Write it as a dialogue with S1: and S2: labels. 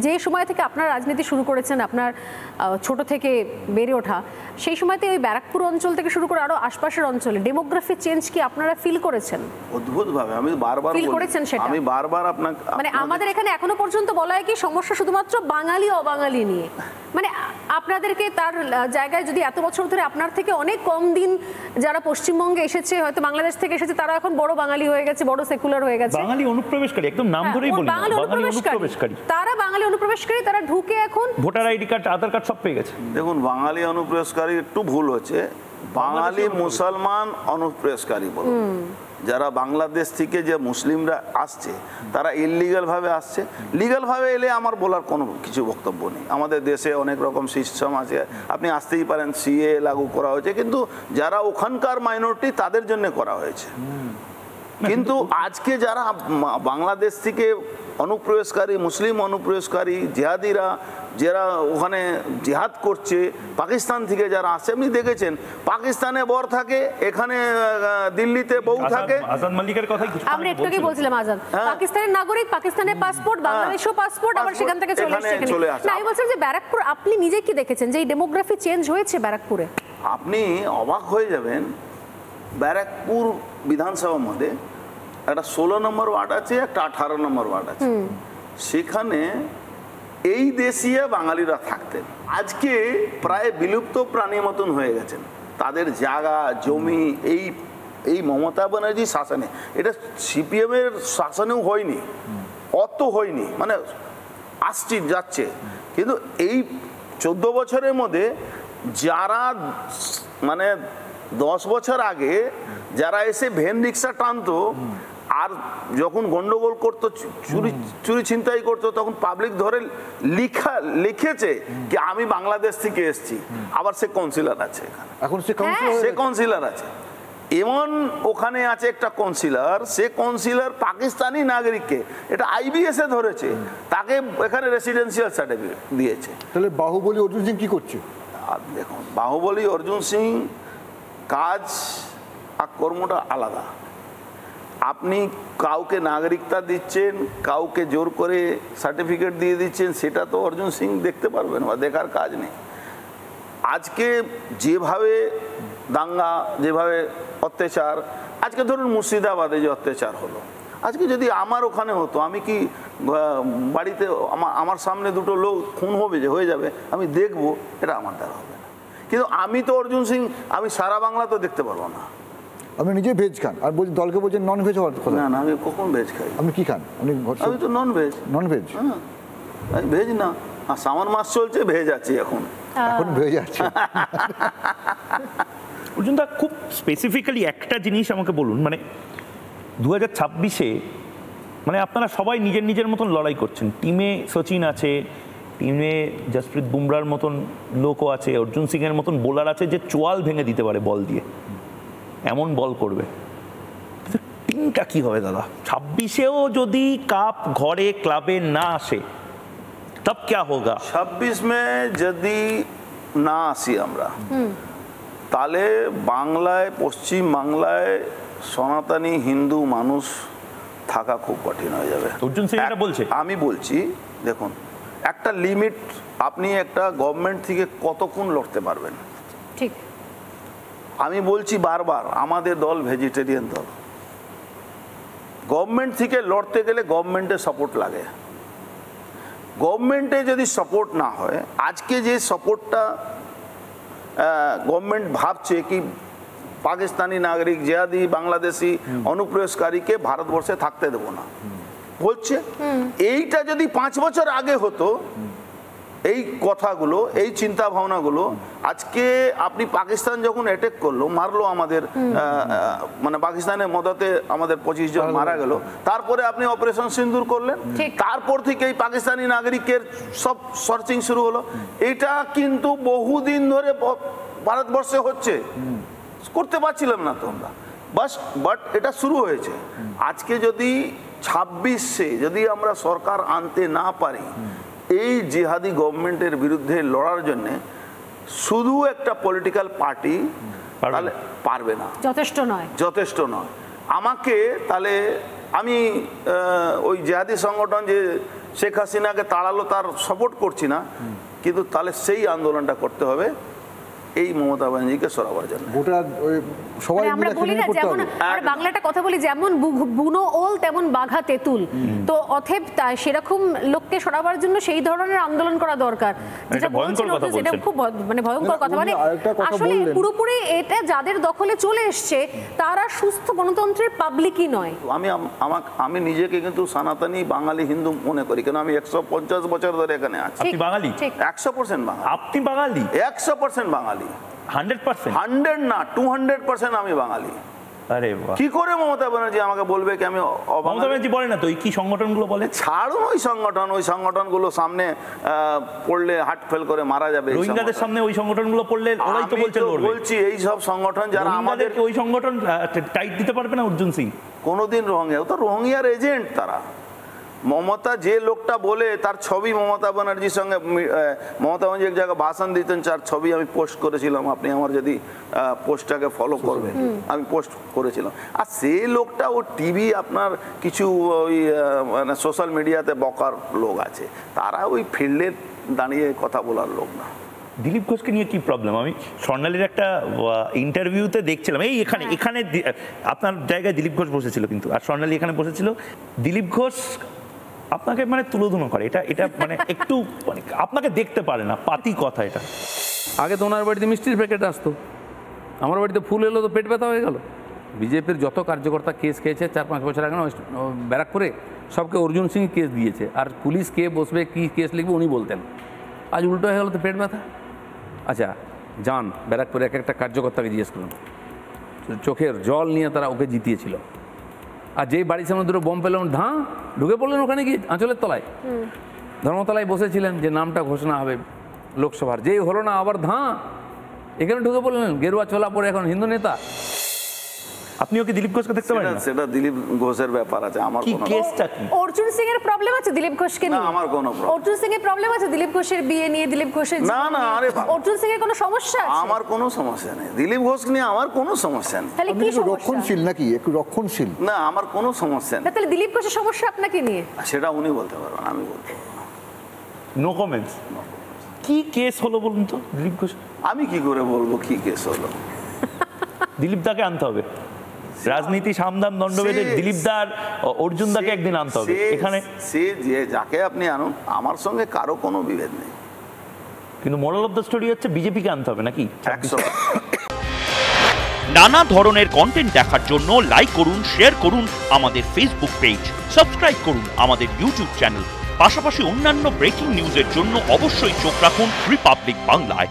S1: যে সময় থেকে আপনার রাজনীতি শুরু করেছেন, আপনার ছোট থেকে বেড়ে ওঠা, সেই সময়তে ওই ব্যারাকপুর অঞ্চল থেকে শুরু করে আরো আশপাশের অঞ্চলে ডেমোগ্রাফি চেঞ্জ কি আপনারা ফিল করেছেন?
S2: অদ্ভুতভাবে আমি বারবার
S1: ফিল করেছেন সেটা?
S2: আমি বারবার আপনাকে,
S1: মানে আমাদের এখানে এখনো পর্যন্ত বলা হয় কি সমস্যা শুধুমাত্র বাঙালি অবাঙালি নিয়ে, মানে আপনাদেরকে তার জায়গায় যদি এত বছর ধরে আপনার থেকে অনেক কম দিন যারা পশ্চিমবঙ্গে এসেছে, হয়তো বাংলাদেশ থেকে এসেছে, তারা এখন বড় বাঙালি হয়ে গেছে, বড় সেকুলার হয়ে গেছে,
S3: বাঙালি অনুপ্রবেশকারী, একদম নাম ধরেই বলি বাঙালি অনুপ্রবেশকারী,
S1: তারা বাঙালি অনুপ্রবেশকারী, তারা ঢুকে এখন
S3: ভোটার আইডি কার্ড, আধার কার্ড সব পেয়ে গেছে।
S2: দেখুন, বাঙালি অনুপ্রবেশকারী একটু ভুল হচ্ছে, বাঙালি মুসলমান অনুপ্রবেশকারী বলুন। যারা বাংলাদেশ থেকে যে মুসলিমরা আসছে তারা ইললিগাল ভাবে আসছে, লিগাল ভাবে এলে আমার বলার কোনো কিছু বক্তব্য নেই। আমাদের দেশে অনেক রকম সিস্টেম আছে, আপনি আসতেই পারেন, সিএ লাগু করা হয়েছে, কিন্তু যারা ওখানকার মাইনরিটি তাদের জন্য করা হয়েছে। কিন্তু আজকে যারা বাংলাদেশ থেকে অনুপ্রবেশকারী, মুসলিম অনুপ্রবেশকারী, জিহাদিরা যারা ওখানে জিহাদ করছে, পাকিস্তান থেকে যারা আসছে, আপনি দেখেছেন পাকিস্তানে বর থাকে, এখানে দিল্লিতে বউ থাকে।
S3: আজাদ মালিকের কথাই
S1: আমরা একটু আগে বলছিলাম, আজাদ পাকিস্তানের নাগরিক, পাকিস্তানের পাসপোর্ট, বাংলাদেশের পাসপোর্ট, আবার সেখান থেকে চলে আসছে এখানে। না, আমি বলছিলাম যে ব্যারাকপুর আপনি নিজে কি দেখেছেন যে এই ডেমোগ্রাফি চেঞ্জ হয়েছে ব্যারাকপুরে?
S2: আপনি অবাক হয়ে যাবেন, ব্যারাকপুর বিধানসভার মধ্যে একটা 16 নম্বর ওয়ার্ড আছে, একটা 18 নম্বর ওয়ার্ড আছে, সেখানে এই দেশীয় বাঙালিরা থাকতেন। আজকে প্রায় বিলুপ্ত প্রাণীর মতন হয়ে গেছেন। তাদের জায়গা জমি এই মমতা ব্যানার্জি শাসনে, এটা সিপিএমের শাসনেও হয়নি, অত হয়নি, মানে আসছে যাচ্ছে। কিন্তু এই 14 বছরের মধ্যে যারা মানে 10 বছর আগে যারা এসে ভ্যান রিক্সা টানতো আর যখন গন্ডগোল করতো, চুরি ছিনতাই করতো, তখন পাবলিক ধরে লিখেছে কি আমি বাংলাদেশ থেকে এসেছি, আবার সে কাউন্সিলর আছে এখানে, এখন সে কাউন্সিলর আছে। এমন ওখানে আছে একটা কাউন্সিলর, সে কাউন্সিলর পাকিস্তানি নাগরিককে, এটা আইবিএস এ ধরেছে, তাকে এখানে রেসিডেন্সিয়াল সার্টিফিকেট দিয়েছে।
S4: তাহলে বাহুবলী অর্জুন সিং কি করছে?
S2: দেখুন, বাহুবলী অর্জুন সিং কাজ আর কর্মটা আলাদা। আপনি কাউকে নাগরিকতা দিচ্ছেন, কাউকে জোর করে সার্টিফিকেট দিয়ে দিচ্ছেন, সেটা তো অর্জুন সিং দেখতে পারবেন বা দেখার কাজ নেই। আজকে যেভাবে দাঙ্গা, যেভাবে অত্যাচার, আজকে ধরুন মুর্শিদাবাদে যে অত্যাচার হলো, আজকে যদি আমার ওখানে হতো, আমি কি বাড়িতে আমার সামনে দুটো লোক খুন হবে যে হয়ে যাবে, আমি দেখবো, এটা আমার দ্বারা হবে না। কিন্তু আমি তো অর্জুন সিং, আমি সারা বাংলা তো দেখতে পারবো না।
S4: আপনি নিজে ভেজ খান আর বলছি দলকে বলছেন নন ভেজ হওয়ার কথা।
S2: না, আমি কখন ভেজ খাই?
S4: আপনি কি খান?
S2: আমি তো নন ভেজ।
S4: Non veg?
S2: হ্যাঁ, আমি ভেজ না। শ্রাবণ মাস চলছে, ভেজ আছি এখন
S4: ভেজ আছে।
S3: অর্জুন দা, খুব স্পেসিফিক্যালি একটা জিনিস আমাকে বলুন, মানে 2026-এ মানে আপনারা সবাই নিজের নিজের মতন লড়াই করছেন। টিমে সচিন আছে, টিমে জসপ্রীত বুমরার মতন লোকও আছে, অর্জুন সিং এর মতন বোলার আছে যে চোয়াল ভেঙে দিতে পারে বল দিয়ে, এমন বল করবে। টিমটা কি হবে দাদা? 26-এও যদি কাপ ঘরে ক্লাবে না আসে তব क्या होगा?
S2: 26 মে যদি না আসি আমরা, তাহলে বাংলায়, পশ্চিম বাংলায় সনাতনী হিন্দু মানুষ থাকা খুব কঠিন হয়ে যাবে।
S3: অর্জুন সিং এটা বলছে।
S2: আমি বলছি, দেখুন, একটা লিমিট, আপনি একটা গভর্নমেন্ট থেকে কতক্ষণ লড়তে পারবেন?
S1: ঠিক।
S2: আমি বলছি বারবার, আমাদের দল ভেজিটেরিয়ান দল। গভর্নমেন্ট থেকে লড়তে গেলে গভর্নমেন্টের সাপোর্ট লাগে। গভর্নমেন্টে যদি সাপোর্ট না হয়, আজকে যে সাপোর্টটা গভর্নমেন্ট ভাবছে কি পাকিস্তানি নাগরিক, জিহাদি, বাংলাদেশি অনুপ্রবেশকারীকে ভারতবর্ষে থাকতে দেব না বলছে, এইটা যদি 5 বছর আগে হতো, এই কথাগুলো, এই চিন্তা ভাবনাগুলো, আজকে আপনি পাকিস্তান যখন অ্যাটাক করলো, মারলো আমাদের, মানে পাকিস্তানের মদতে আমাদের 25 জন মারা গেল, তারপরে আপনি অপারেশন সিন্দুর করলেন, তারপর থেকে এই পাকিস্তানি নাগরিকের সব সার্চিং শুরু হলো। এটা কিন্তু বহুদিন ধরে ভারতবর্ষে হচ্ছে, করতে পারছিলাম না তো আমরা, বাট এটা শুরু হয়েছে। আজকে যদি 26-এ যদি আমরা সরকার আনতে না পারি এই জিহাদি গভর্নমেন্টের বিরুদ্ধে লড়ার জন্য, শুধু একটা পলিটিক্যাল পার্টি তাহলে পারবে না, যথেষ্ট নয়। আমাকে তাহলে আমি ওই জিহাদি সংগঠন যে শেখ হাসিনাকে তাড়ালো, তার সাপোর্ট করছি না, কিন্তু তাহলে সেই আন্দোলনটা করতে হবে এই মমতা ব্যানার্জিকে সরাবার জন্য।
S4: ভোটার সবাই
S1: মানে আমরা
S4: মিলে
S1: বলি
S4: একসাথে
S1: না
S4: করতে
S1: যেমন
S4: হবে।
S1: আমরা বাংলাটা কথা বলি যেমন বুনো ওল তেমন বাঘা তেঁতুল, তো অথেব সেরকম লোককে সরাবার জন্য সেই ধরনের আন্দোলন করা দরকার। যেটা বলছেন এটা খুব মানে ভয়ঙ্কর কথা, মানে আসলে পুরোপুরি এটা যাদের দখলে চলে এসছে তারা সুস্থ গণতন্ত্রের পাবলিকই নয়।
S2: আমি নিজেকে কিন্তু সনাতনী বাঙালি হিন্দু মনে করি, কেন আমি 150 বছর ধরে এখানে আছি।
S3: আপনি বাঙালি?
S2: 100% বাঙালি।
S3: আপনি বাঙালি?
S2: 100% বাঙালি।
S3: 100%?
S2: 100 না, 200% আমি বাঙালি।
S3: আরে বাহ!
S2: কি করে মমতা ব্যানার্জি আমাকে বলবে কি আমি
S3: মমতা ব্যানার্জি বলে না তো, কি সংগঠনগুলো বলে?
S2: ছাড়ুন ওই সংগঠনগুলো সামনে পড়লে হার্ট ফেল করে মারা যাবে।
S3: রোহিঙ্গাদের সামনে ওই সংগঠনগুলো পড়লে ওরাই তো বলছে লড়বে।
S2: বলছি এই সব সংগঠন যারা আমাদের,
S3: ওই সংগঠন টাইট দিতে পারবে না অর্জুন সিং
S2: কোনোদিন রোহিঙ্গা, ও তো রোহিঙ্গার এজেন্ট তারা। মমতা যে লোকটা বলে তার ছবি মমতা ব্যানার্জির সঙ্গে, মমতা ব্যানার্জি এক জায়গায় ভাষণ দিতেন, তার ছবি আমি পোস্ট করেছিলাম, আপনি আমার যদি পোস্টটাকে ফলো করবেন, আমি পোস্ট করেছিলাম। আর সেই লোকটা ও টিভি আপনার কিছু ওই মানে সোশ্যাল মিডিয়াতে বকার লোক আছে, তারা ওই ফিল্ডে দাঁড়িয়ে কথা বলার লোক না।
S3: দিলীপ ঘোষকে নিয়ে কি প্রবলেম? আমি স্বর্ণালীর একটা ইন্টারভিউতে দেখছিলাম, এই এখানে আপনার জায়গায় দিলীপ ঘোষ বসেছিল কিন্তু, আর স্বর্ণালী এখানে বসেছিল। দিলীপ ঘোষ আপনাকে মানে তুলোধুনো করে, এটা মানে একটু মানে আপনাকে দেখতে পারে না, পাতি কথা এটা।
S5: আগে তো ওনার বাড়িতে মিষ্টির প্যাকেট আসতো, আমার বাড়িতে ফুল এলো তো পেট ব্যথা হয়ে গেল। বিজেপির যত কার্যকর্তা কেস খেয়েছে 4-5 বছর আগে ব্যারাকপুরে, সবকে অর্জুন সিং কেস দিয়েছে, আর পুলিশ কে বসবে কি কেস লিখবে উনি বলতেন। আজ উল্টো হয়ে গেল তো পেট ব্যথা। আচ্ছা যান ব্যারাকপুরে এক একটা কার্যকর্তাকে জিজ্ঞেস করুন, চোখের জল নিয়ে তারা ওকে জিতিয়েছিল। আর যেই বাড়ির সামনে দুটো বম পেলেন, ঢুকে পড়লেন ওখানে গিয়ে আঁচলের তলায়, ধর্মতলায় বসেছিলেন যে নামটা ঘোষণা হবে লোকসভার, যেই হলো না আবার এখানে ঢুকে পড়লেন গেরুয়া ছোলা পরে এখন হিন্দু নেতা।
S3: আপনিও কি দিলীপ ঘোষকে দেখতে পারেন?
S2: সেটা দিলীপ ঘোষের ব্যাপার আছে, আমার কোনো
S3: কেসটা কি?
S1: অর্জুন সিং এর প্রবলেম আছে দিলীপ ঘোষকে নিয়ে?
S2: না, আমার কোনো প্রবলেম।
S1: অর্জুন সিং এর প্রবলেম আছে দিলীপ ঘোষের বিয়ে নিয়ে, দিলীপ ঘোষের
S2: না, আরে
S1: অর্জুন সিং এর কোনো সমস্যা আছে?
S2: আমার কোনো সমস্যা নেই, দিলীপ ঘোষ নিয়ে আমার কোনো সমস্যা নেই।
S1: তাহলে কি সমস্যা?
S4: রক্ষণশীল নাকি, একটু রক্ষণশীল?
S2: না, আমার কোনো সমস্যা নেই।
S1: তাহলে দিলীপ ঘোষের সমস্যা আপনাকে নিয়ে?
S2: সেটা উনি বলতে পারবেন, আমি বলতে পারবো না।
S3: No comments. কি কেস হলো বলুন তো দিলীপ ঘোষ?
S2: আমি কি করে বলবো কি কেস হলো?
S3: দিলীপ দাকে আনতে হবে রাজনীতি সামদাম দণ্ডভেদে, দিলীপ দার অর্জুন দাকে একদিন আনতে হবে এখানে।
S2: সে যে যাকে আপনি আনুন, আমার সঙ্গে কারো কোনো বিভেদ নেই,
S3: কিন্তু মোরাল অফ দ্য স্টোরি হচ্ছে বিজেপিকে আনতে হবে নাকি?
S2: 100।
S6: নানা ধরনের কন্টেন্ট দেখার জন্য লাইক করুন, শেয়ার করুন আমাদের ফেসবুক পেজ, সাবস্ক্রাইব করুন আমাদের ইউটিউব চ্যানেল। পাশাপাশি অন্যান্য ব্রেকিং নিউজের জন্য অবশ্যই চোখ রাখুন রিপাবলিক বাংলায়।